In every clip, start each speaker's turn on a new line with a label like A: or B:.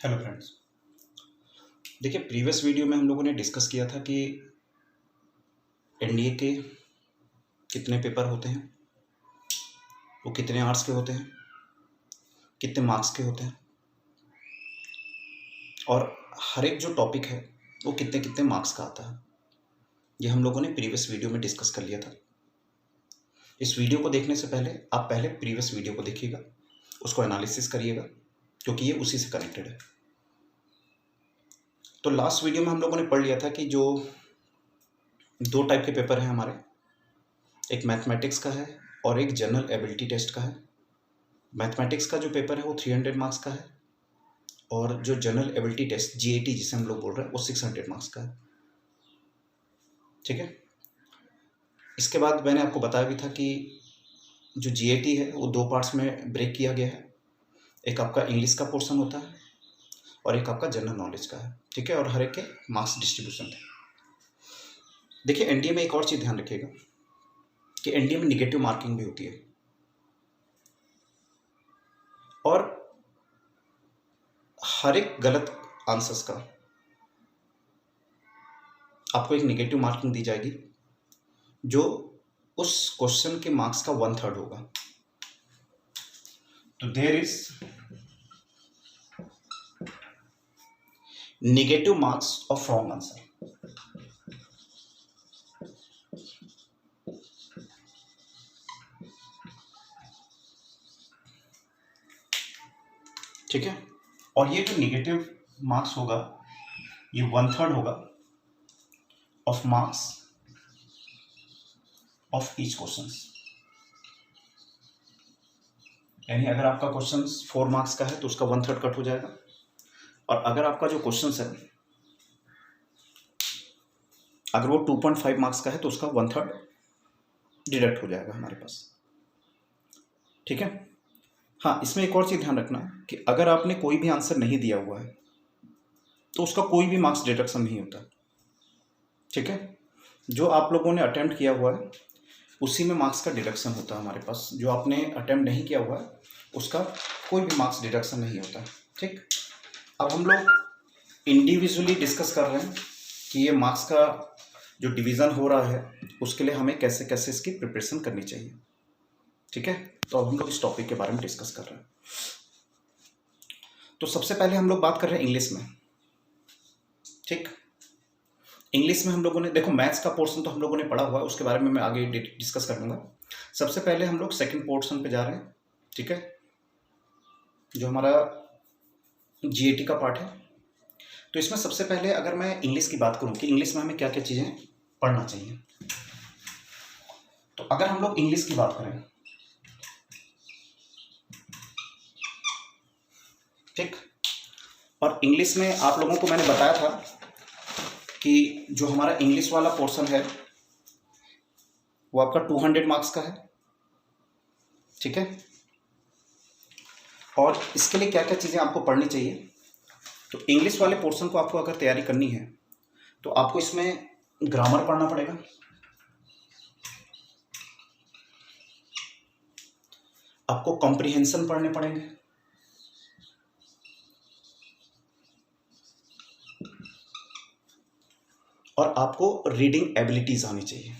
A: Hello friends. देखिए, previous video में हम लोगों ने डिस्कस किया था कि एनडीए के कितने पेपर होते हैं, वो कितने आवर्स के होते हैं, कितने मार्क्स के होते हैं और हर एक जो टॉपिक है वो कितने कितने मार्क्स का आता है। ये हम लोगों ने प्रीवियस वीडियो में डिस्कस कर लिया था। इस वीडियो को देखने से पहले आप पहले प्रीवियस वीडियो को देखिएगा, उसको एनालिसिस करिएगा, क्योंकि ये उसी से कनेक्टेड है। तो लास्ट वीडियो में हम लोगों ने पढ़ लिया था कि जो दो टाइप के पेपर हैं हमारे, एक मैथमेटिक्स का है और एक जनरल एबिलिटी टेस्ट का है। मैथमेटिक्स का जो पेपर है वो 300 मार्क्स का है और जो जनरल एबिलिटी टेस्ट जीएटी जिसे हम लोग बोल रहे हैं वो 600 मार्क्स का है। ठीक है। इसके बाद मैंने आपको बताया भी था कि जो जीएटी है वो दो पार्ट्स में ब्रेक किया गया है। एक आपका इंग्लिश का पोर्शन होता है और एक आपका जनरल नॉलेज का है। ठीक है। और हर एक के मार्क्स डिस्ट्रीब्यूशन थे। देखिए, एनडीए में एक और चीज़ ध्यान रखिएगा कि एनडीए में निगेटिव मार्किंग भी होती है और हर एक गलत आंसर्स का आपको एक निगेटिव मार्किंग दी जाएगी जो उस क्वेश्चन के मार्क्स का 1/3 होगा। तो there is negative marks of wrong answer. ठीक है। और ये जो नेगेटिव मार्क्स होगा ये 1/3 होगा of marks of each question. यानी अगर आपका क्वेश्चन 4 मार्क्स का है तो उसका 1/3 कट हो जाएगा और अगर आपका जो क्वेश्चन है अगर वो 2.5 मार्क्स का है तो उसका 1/3 डिडक्ट हो जाएगा हमारे पास। ठीक है। हाँ, इसमें एक और चीज़ ध्यान रखना कि अगर आपने कोई भी आंसर नहीं दिया हुआ है तो उसका कोई भी मार्क्स डिडक्शन नहीं होता। ठीक है। जो आप लोगों ने अटेम्प्ट किया हुआ है उसी में मार्क्स का डिडक्शन होता है हमारे पास। जो आपने अटेम्प्ट नहीं किया हुआ है उसका कोई भी मार्क्स डिडक्शन नहीं होता। ठीक। अब हम लोग इंडिविजुअली डिस्कस कर रहे हैं कि ये मार्क्स का जो डिवीज़न हो रहा है उसके लिए हमें कैसे कैसे इसकी प्रिपरेशन करनी चाहिए। ठीक है। तो अब हम लोग इस टॉपिक के बारे में डिस्कस कर रहे हैं। तो सबसे पहले हम लोग बात कर रहे हैं इंग्लिश में। ठीक। इंग्लिश में हम लोगों ने देखो मैथ्स का पोर्शन तो हम लोगों ने पढ़ा हुआ है, उसके बारे में मैं आगे डिस्कस कर लूँगा। सबसे पहले हम लोग सेकंड पोर्शन पे जा रहे हैं। ठीक है। जो हमारा जीएटी का पार्ट है। तो इसमें सबसे पहले अगर मैं इंग्लिश की बात करूँ कि इंग्लिश में हमें क्या क्या चीज़ें पढ़ना चाहिए, तो अगर हम लोग इंग्लिश की बात करें, ठीक, और इंग्लिश में आप लोगों को मैंने बताया था कि जो हमारा इंग्लिश वाला पोर्शन है वो आपका 200 मार्क्स का है। ठीक है। और इसके लिए क्या क्या चीज़ें आपको पढ़नी चाहिए, तो इंग्लिश वाले पोर्शन को आपको अगर तैयारी करनी है तो आपको इसमें ग्रामर पढ़ना पड़ेगा, आपको कॉम्प्रिहेंशन पढ़ने पड़ेंगे, और आपको रीडिंग एबिलिटीज आनी चाहिए।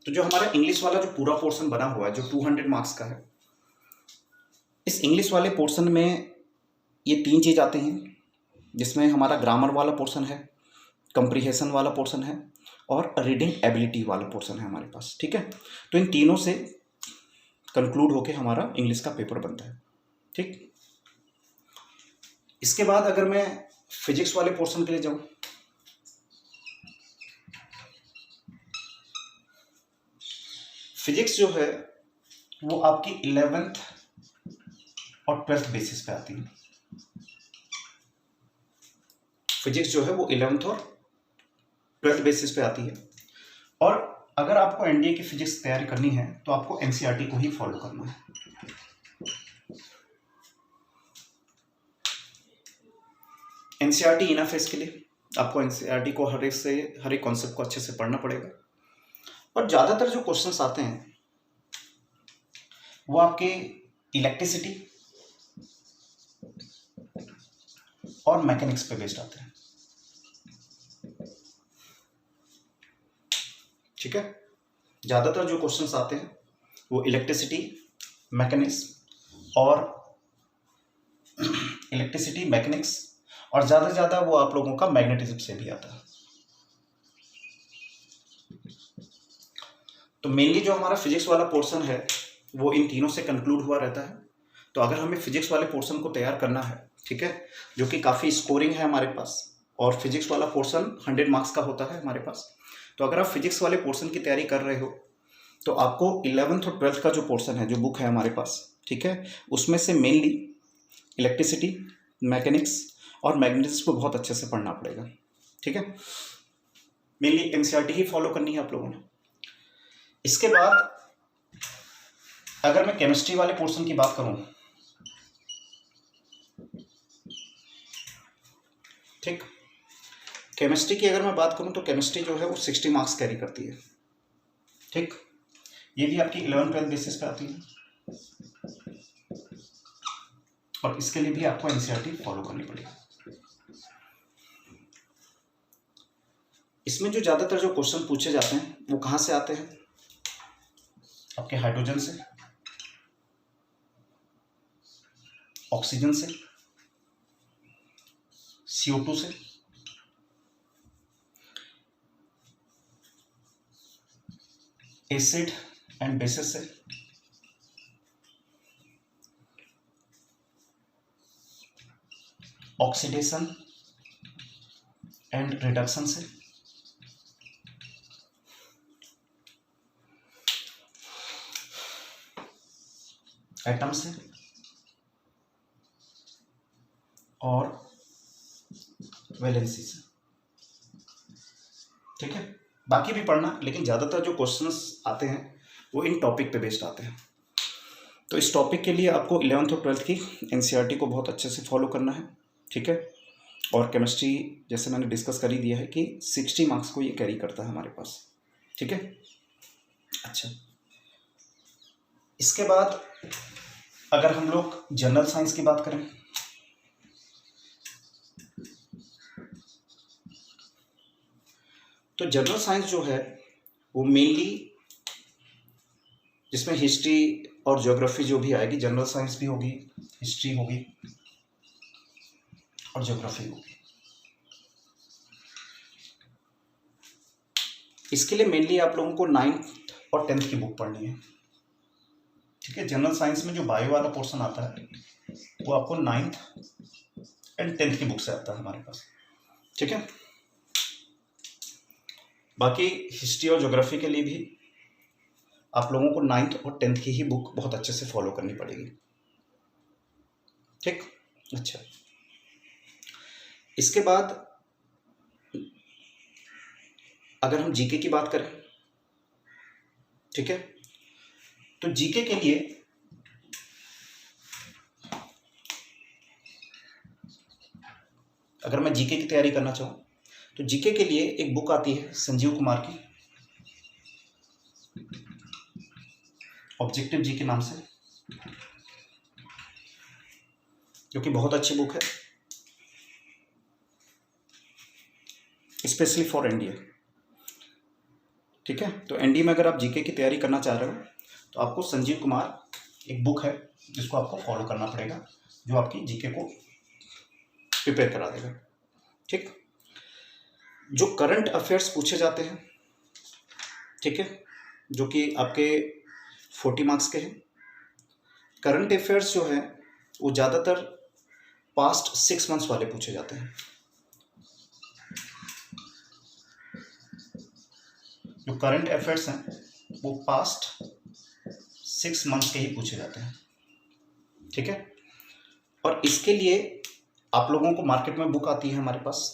A: तो जो हमारा इंग्लिश वाला जो पूरा पोर्शन बना हुआ है जो 200 मार्क्स का है, इस इंग्लिश वाले पोर्शन में ये 3 चीज़ आते हैं, जिसमें हमारा ग्रामर वाला पोर्शन है, कंप्रीहेंशन वाला पोर्शन है और रीडिंग एबिलिटी वाला पोर्शन है हमारे पास। ठीक है। तो इन तीनों से कंक्लूड होके हमारा इंग्लिश का पेपर बनता है। ठीक। इसके बाद अगर मैं फिजिक्स वाले पोर्शन के लिए जाऊं, फिजिक्स जो है वो आपकी 11th और 12th बेसिस पे आती है। फिजिक्स जो है वो 11th और 12th बेसिस पे आती है। और अगर आपको एनडीए की फिजिक्स तैयारी करनी है तो आपको एनसीईआरटी को ही फॉलो करना है। एनसीईआरटी इनफ है इसके लिए। आपको एनसीईआरटी को हर एक कॉन्सेप्ट को अच्छे से पढ़ना पड़ेगा और ज़्यादातर जो क्वेश्चंस आते हैं वो आपके इलेक्ट्रिसिटी और मैकेनिक्स पे बेस्ड आते हैं। ठीक है, ज़्यादातर जो क्वेश्चंस आते हैं वो इलेक्ट्रिसिटी, मैकेनिक्स और ज़्यादा से ज़्यादा वो आप लोगों का मैग्नेटिज्म से भी आता है। तो मेनली जो हमारा फिजिक्स वाला पोर्शन है वो इन तीनों से कंक्लूड हुआ रहता है। तो अगर हमें फिजिक्स वाले पोर्शन को तैयार करना है, ठीक है, जो कि काफ़ी स्कोरिंग है हमारे पास, और फिजिक्स वाला पोर्शन 100 मार्क्स का होता है हमारे पास। तो अगर आप फिजिक्स वाले पोर्शन की तैयारी कर रहे हो तो आपको 11th और 12th का जो पोर्शन है, जो बुक है हमारे पास, ठीक है, उसमें से मेनली इलेक्ट्रिसिटी, मैकेनिक्स और मैग्नेटिक्स को बहुत अच्छे से पढ़ना पड़ेगा। ठीक है, मेनली एनसीईआरटी ही फॉलो करनी है आप लोगों ने। इसके बाद अगर मैं केमिस्ट्री वाले पोर्शन की बात करूं, ठीक, केमिस्ट्री की अगर मैं बात करूं तो केमिस्ट्री जो है वो 60 मार्क्स कैरी करती है। ठीक, ये भी आपकी 11th-12th बेसिस पे आती है और इसके लिए भी आपको एनसीईआरटी फॉलो करनी पड़ेगी। इसमें जो ज़्यादातर जो क्वेश्चन पूछे जाते हैं वो कहाँ से आते हैं? आपके हाइड्रोजन से, ऑक्सीजन से, CO2 से, एसिड एंड बेसिस से, ऑक्सीडेशन एंड रिडक्शन से, एटम से और वैलेंसी से। ठीक है, बाकी भी पढ़ना, लेकिन ज़्यादातर जो क्वेश्चंस आते हैं वो इन टॉपिक पे बेस्ड आते हैं। तो इस टॉपिक के लिए आपको 11th और 12th की एनसीईआरटी को बहुत अच्छे से फॉलो करना है। ठीक है, और केमिस्ट्री जैसे मैंने डिस्कस कर ही दिया है कि 60 मार्क्स को ये कैरी करता है हमारे पास। ठीक है, अच्छा, इसके बाद अगर हम लोग जनरल साइंस की बात करें तो जनरल साइंस जो है वो मेनली जिसमें हिस्ट्री और ज्योग्राफी जो भी आएगी, जनरल साइंस भी होगी, हिस्ट्री होगी और ज्योग्राफी होगी। इसके लिए मेनली आप लोगों को 9th और 10th की बुक पढ़नी है। ठीक है, जनरल साइंस में जो बायो वाला पोर्शन आता है वो आपको 9th एंड 10th की बुक से आता है हमारे पास। ठीक है, बाकी हिस्ट्री और ज्योग्राफी के लिए भी आप लोगों को 9th और 10th की ही बुक बहुत अच्छे से फॉलो करनी पड़ेगी। ठीक, अच्छा, इसके बाद अगर हम जीके की बात करें, ठीक है, तो जीके के लिए अगर मैं जीके की तैयारी करना चाहूँ तो जीके के लिए एक बुक आती है संजीव कुमार की, ऑब्जेक्टिव जी के नाम से, जो कि बहुत अच्छी बुक है स्पेशली फॉर एनडीए। ठीक है, तो एनडीए में अगर आप जीके की तैयारी करना चाह रहे हो तो आपको संजीव कुमार एक बुक है जिसको आपको फॉलो करना पड़ेगा, जो आपकी जीके को प्रिपेयर करा देगा। ठीक, जो करंट अफेयर्स पूछे जाते हैं, ठीक है, जो कि आपके 40 मार्क्स के हैं, करंट अफेयर्स जो है वो ज़्यादातर पास्ट 6 मंथ्स वाले पूछे जाते हैं। जो करंट अफेयर्स हैं वो पास्ट 6 मंथ्स के ही पूछे जाते हैं। ठीक है, और इसके लिए आप लोगों को मार्केट में बुक आती है हमारे पास,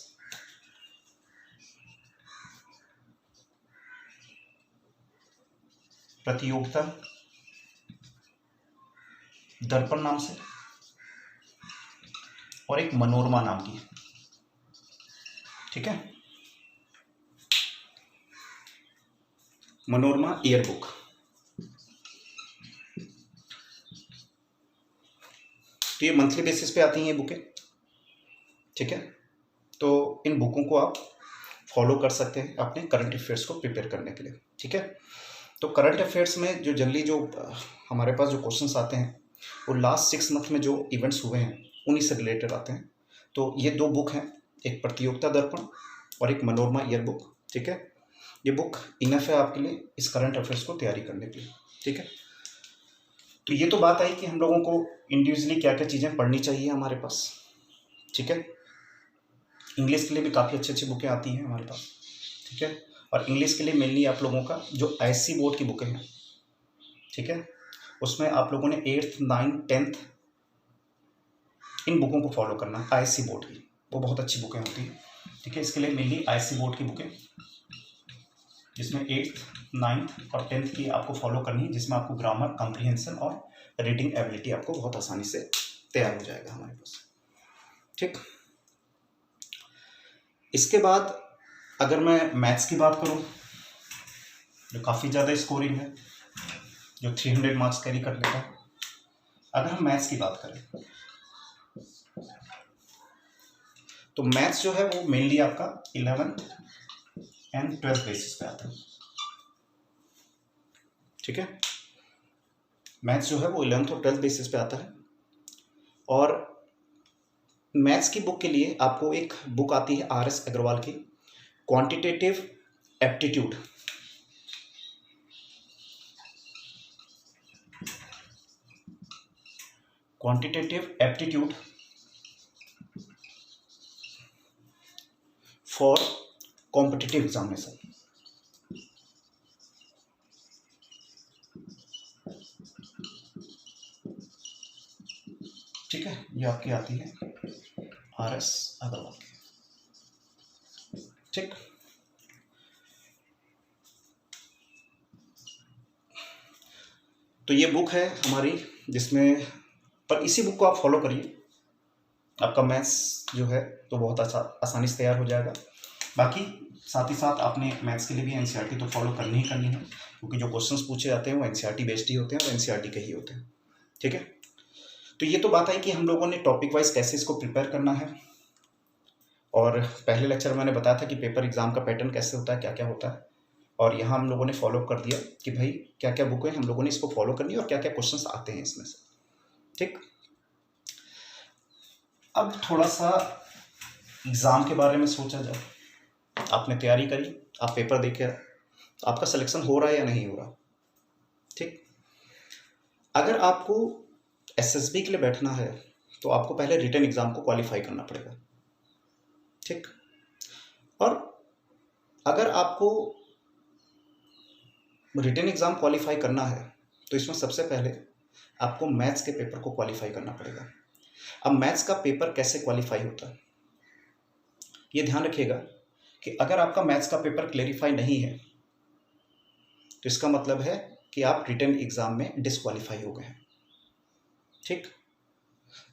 A: प्रतियोगिता दर्पण नाम से और एक मनोरमा नाम की। ठीक है, मनोरमा ईयर बुक। तो ये मंथली बेसिस पे आती हैं ये बुकें, ठीक है। तो इन बुकों को आप फॉलो कर सकते हैं अपने करंट अफेयर्स को प्रिपेयर करने के लिए, ठीक है। तो करंट अफेयर्स में जो जनरली जो हमारे पास जो क्वेश्चंस आते हैं वो लास्ट 6 मंथ में जो इवेंट्स हुए हैं उन्हीं से रिलेटेड आते हैं। तो ये 2 बुक हैं, एक प्रतियोगिता दर्पण और एक मनोरमा ईयर बुक, ठीक है। ये बुक इनफ है आपके लिए इस करंट अफेयर्स को तैयारी करने के लिए, ठीक है। तो ये तो बात आई कि हम लोगों को इंडिविजुअली क्या क्या चीज़ें पढ़नी चाहिए हमारे पास, ठीक है। इंग्लिश के लिए भी काफ़ी अच्छी अच्छी बुकें आती हैं हमारे पास, ठीक है। और इंग्लिश के लिए मेनली आप लोगों का जो आईएससी बोर्ड की बुकें हैं, ठीक है, उसमें आप लोगों ने 8th 9th 10th इन बुकों को फॉलो करना है। आईएससी बोर्ड की वो बहुत अच्छी बुकें होती हैं, ठीक है। इसके लिए मेनली आईएससी बोर्ड की बुकें जिसमें 8th 9th और 10th की आपको फॉलो करनी है, जिसमें आपको ग्रामर, कॉम्प्रिहेंशन और रीडिंग एबिलिटी आपको बहुत आसानी से तैयार हो जाएगा हमारे पास, ठीक। इसके बाद अगर मैं मैथ्स की बात करूं जो काफ़ी ज़्यादा स्कोरिंग है, जो 300 मार्क्स कैरी कर लेता है, अगर हम मैथ्स की बात करें तो मैथ्स जो है वो मेनली आपका 11th एंड 12th बेसिस पे आता है, ठीक है। मैथ्स जो है वो 11th और 12th बेसिस पे आता है। और मैथ्स की बुक के लिए आपको एक बुक आती है RS अग्रवाल की, quantitative aptitude. Quantitative aptitude for competitive examination, ठीक है। ये आपकी आती है RS अग्रवाल की, ठीक। तो ये बुक है हमारी जिसमें, पर इसी बुक को आप फॉलो करिए, आपका मैथ्स जो है तो बहुत आसानी से तैयार हो जाएगा। बाकी साथ ही साथ आपने मैथ्स के लिए भी एनसीईआरटी तो फॉलो करनी ही करनी है, क्योंकि जो क्वेश्चंस पूछे जाते हैं वो एनसीईआरटी बेस्ड ही होते हैं और एनसीईआरटी के ही होते हैं, ठीक है। तो ये तो बात आई कि हम लोगों ने टॉपिक वाइज कैसे इसको प्रिपेयर करना है, और पहले लेक्चर में मैंने बताया था कि पेपर एग्जाम का पैटर्न कैसे होता है, क्या क्या होता है, और यहाँ हम लोगों ने फॉलो कर दिया कि भाई क्या क्या बुक है हम लोगों ने इसको फॉलो करनी है और क्या क्या क्वेश्चंस आते हैं इसमें से, ठीक। अब थोड़ा सा एग्ज़ाम के बारे में सोचा जाए। आपने तैयारी करी, आप पेपर देखे, आपका सिलेक्शन हो रहा है या नहीं हो रहा, ठीक। अगर आपको एसएसबी के लिए बैठना है तो आपको पहले रिटन एग्ज़ाम को क्वालिफाई करना पड़ेगा, ठीक। और अगर आपको रिटन एग्ज़ाम क्वालिफाई करना है तो इसमें सबसे पहले आपको मैथ्स के पेपर को क्वालिफाई करना पड़ेगा। अब मैथ्स का पेपर कैसे क्वालिफाई होता है, ये ध्यान रखिएगा कि अगर आपका मैथ्स का पेपर क्लेरिफाई नहीं है तो इसका मतलब है कि आप रिटन एग्ज़ाम में डिस्क्वालीफाई हो गए हैं, ठीक।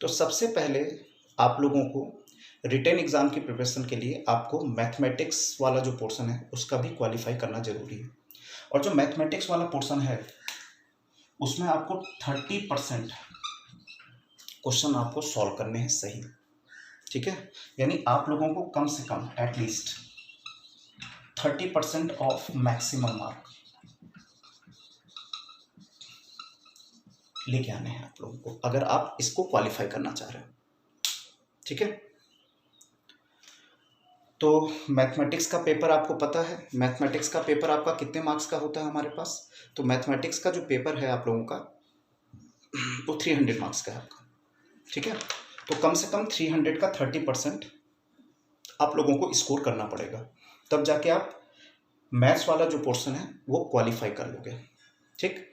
A: तो सबसे पहले आप लोगों को रिटन एग्ज़ाम की प्रिपरेशन के लिए आपको मैथमेटिक्स वाला जो पोर्शन है उसका भी क्वालिफाई करना ज़रूरी है। और जो मैथमेटिक्स वाला पोर्शन है उसमें आपको 30% क्वेश्चन आपको सॉल्व करने हैं सही, ठीक है। यानी आप लोगों को कम से कम एटलीस्ट 30% ऑफ मैक्सिमम मार्क लेके आने हैं आप लोगों को, अगर आप इसको क्वालिफाई करना चाह रहे हो, ठीक है। तो मैथमेटिक्स का पेपर आपको पता है, मैथमेटिक्स का पेपर आपका कितने मार्क्स का होता है हमारे पास, तो मैथमेटिक्स का जो पेपर है आप लोगों का वो 300 मार्क्स का है आपका, ठीक है। तो कम से कम 300 का 30% आप लोगों को स्कोर करना पड़ेगा, तब जाके आप मैथ्स वाला जो पोर्शन है वो क्वालिफाई कर लोगे, ठीक।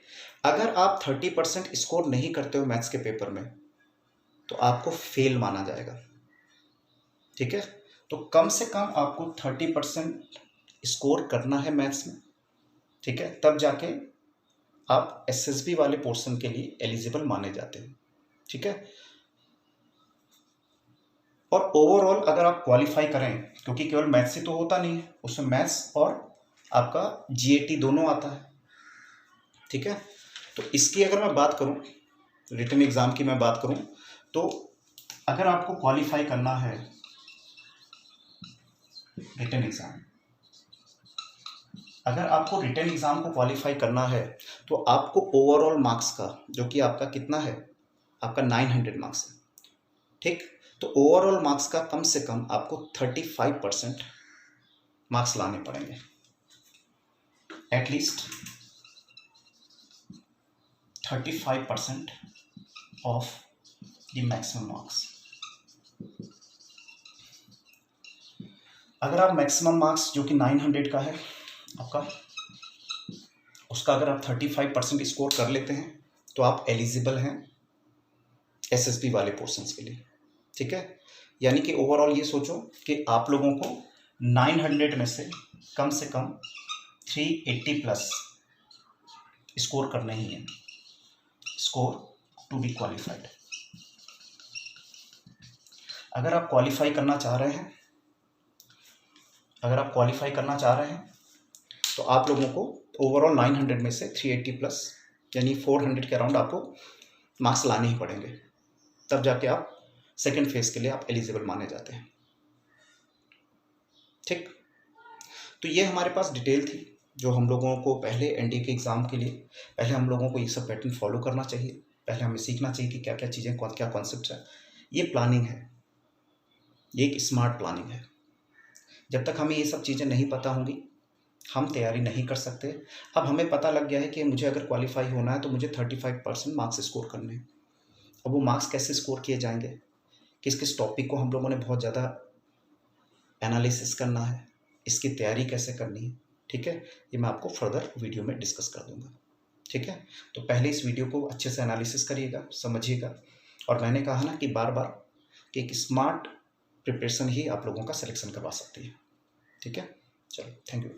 A: अगर आप 30% स्कोर नहीं करते हो मैथ्स के पेपर में तो आपको फेल माना जाएगा, ठीक है। तो कम से कम आपको 30% स्कोर करना है मैथ्स में, ठीक है, तब जाके आप एसएसबी वाले पोर्शन के लिए एलिजिबल माने जाते हैं, ठीक है। और ओवरऑल अगर आप क्वालिफाई करें, क्योंकि केवल मैथ्स ही तो होता नहीं है, उसमें मैथ्स और आपका GAT दोनों आता है, ठीक है। तो इसकी अगर मैं बात करूं, रिटन एग्ज़ाम की मैं बात करूं, तो अगर आपको क्वालिफाई करना है रिटन एग्ज़ाम, अगर आपको रिटन एग्ज़ाम को क्वालिफाई करना है तो आपको ओवरऑल मार्क्स का, जो कि आपका कितना है, आपका 900 मार्क्स है, ठीक। तो ओवरऑल मार्क्स का कम से कम आपको 35% मार्क्स लाने पड़ेंगे, at least 35% of the maximum marks. अगर आप मैक्सिमम मार्क्स जो कि 900 का है आपका, उसका अगर आप 35% स्कोर कर लेते हैं तो आप एलिजिबल हैं SSB वाले पोर्शंस के लिए, ठीक है। यानी कि ओवरऑल ये सोचो कि आप लोगों को 900 में से कम 380 प्लस स्कोर करना ही है, स्कोर टू बी क्वालिफाइड। अगर आप क्वालिफाई करना चाह रहे हैं, तो आप लोगों को ओवरऑल 900 में से 380 प्लस यानी 400 के अराउंड आपको मार्क्स लाने ही पड़ेंगे, तब जाके आप सेकेंड फेज के लिए आप एलिजिबल माने जाते हैं, ठीक। तो ये हमारे पास डिटेल थी जो हम लोगों को पहले NDA के एग्ज़ाम के लिए, पहले हम लोगों को ये सब पैटर्न फॉलो करना चाहिए, पहले हमें सीखना चाहिए कि क्या क्या चीज़ें, क्या कॉन्सेप्ट है। ये प्लानिंग है, ये एक स्मार्ट प्लानिंग है। जब तक हमें ये सब चीज़ें नहीं पता होंगी हम तैयारी नहीं कर सकते। अब हमें पता लग गया है कि मुझे अगर क्वालिफाई होना है तो मुझे 35% मार्क्स स्कोर करने हैं। अब वो मार्क्स कैसे स्कोर किए जाएंगे, किस किस टॉपिक को हम लोगों ने बहुत ज़्यादा एनालिसिस करना है, इसकी तैयारी कैसे करनी है, ठीक है। ये मैं आपको फर्दर वीडियो में डिस्कस कर दूंगा, ठीक है। तो पहले इस वीडियो को अच्छे से एनालिसिस करिएगा, समझिएगा। और मैंने कहा ना कि बार बार कि एक स्मार्ट प्रिपरेशन ही आप लोगों का सिलेक्शन करवा सकती है, ठीक है। चलो, थैंक यू।